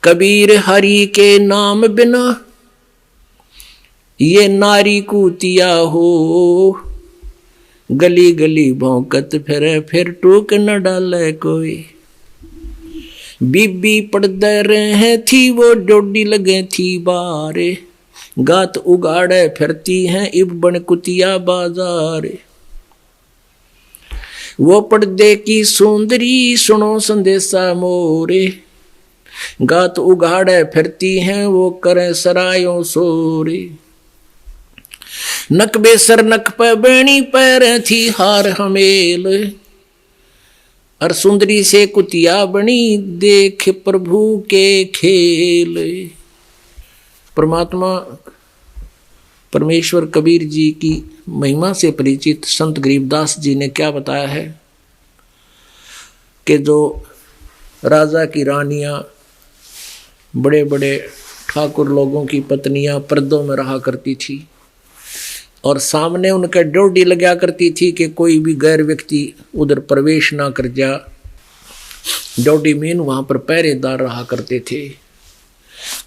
कबीर हरि के नाम बिना ये नारी कुतिया हो, गली गली भौंकत फिर टूक न डाले कोई। बीबी पड़दे रहे थी वो डोडी लगे थी बारे, गात उगाड़े फिरती हैं इब बन कुतिया बाजारे। वो पर्दे की सुंदरी सुनो संदेशा मोरे, गात उगाड़े फिरती हैं वो करे सरायों सोरे। नक बेसर नक पे बेणी पैर थी हार हमेल, और सुंदरी से कुतिया बनी देख प्रभु के खेल। परमात्मा परमेश्वर कबीर जी की महिमा से परिचित संत गरीबदास जी ने क्या बताया है कि जो राजा की रानियां, बड़े बड़े ठाकुर लोगों की पत्नियां पर्दों में रहा करती थी और सामने उनके ड्योढ़ी लगा करती थी कि कोई भी गैर व्यक्ति उधर प्रवेश ना कर जा। ड्योढ़ी मीन वहां पर पहरेदार रहा करते थे।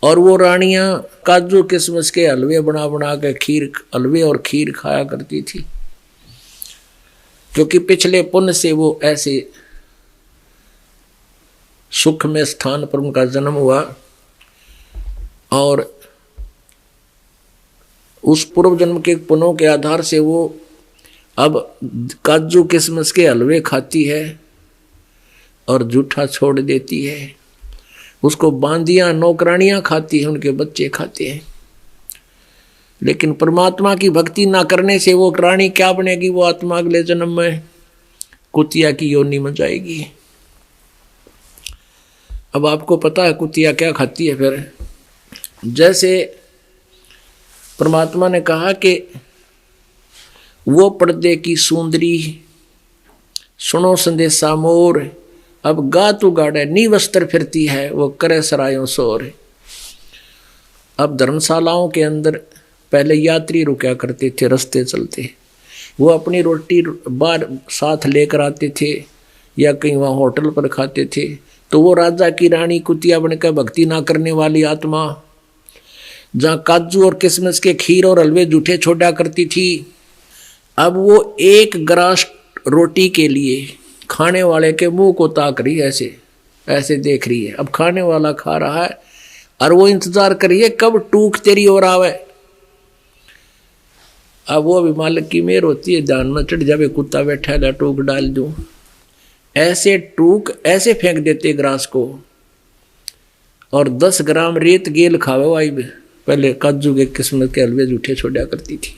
और वो रानियां काजू किशमिश के हलवे बना बना के हलवे और खीर खाया करती थी, क्योंकि पिछले पुण्य से वो ऐसे सुख में स्थान पर उनका जन्म हुआ। और उस पूर्व जन्म के पुण्यों के आधार से वो अब काजू किशमिश के हलवे खाती है और जूठा छोड़ देती है। उसको बांदियां नौकरानियां खाती हैं, उनके बच्चे खाते हैं। लेकिन परमात्मा की भक्ति ना करने से वो रानी क्या बनेगी? वो आत्मा अगले जन्म में कुतिया की योनि में जाएगी। अब आपको पता है कुतिया क्या खाती है। फिर जैसे परमात्मा ने कहा कि वो पर्दे की सुंदरी सुनो संदेशा मोर, अब गात उगाड़े नी वस्त्र फिरती है वो करे सरायों सोर। अब धर्मशालाओं के अंदर पहले यात्री रुका करते थे, रास्ते चलते, वो अपनी रोटी बाहर साथ लेकर आते थे या कहीं वहाँ होटल पर खाते थे। तो वो राजा की रानी कुतिया बनकर भक्ति ना करने वाली आत्मा जहाँ काजू और किशमिश के खीर और हलवे जूठे छोड़ा करती थी, अब वो एक ग्रास रोटी के लिए खाने वाले के मुंह को ताक रही है, ऐसे देख रही है। अब खाने वाला खा रहा है और वो इंतजार कर रही है कब टूक तेरी ओर आवे। अब वो भी मालिक की मेहर होती है, ध्यान में चढ़ जावे कुत्ता बैठा है टूक डाल दूं। ऐसे टूक ऐसे फेंक देते ग्रास को और 10 ग्राम रेत गेल खावे वाई। पहले काजू के किस्मत के हलवे जूठे छोड़ा करती थी।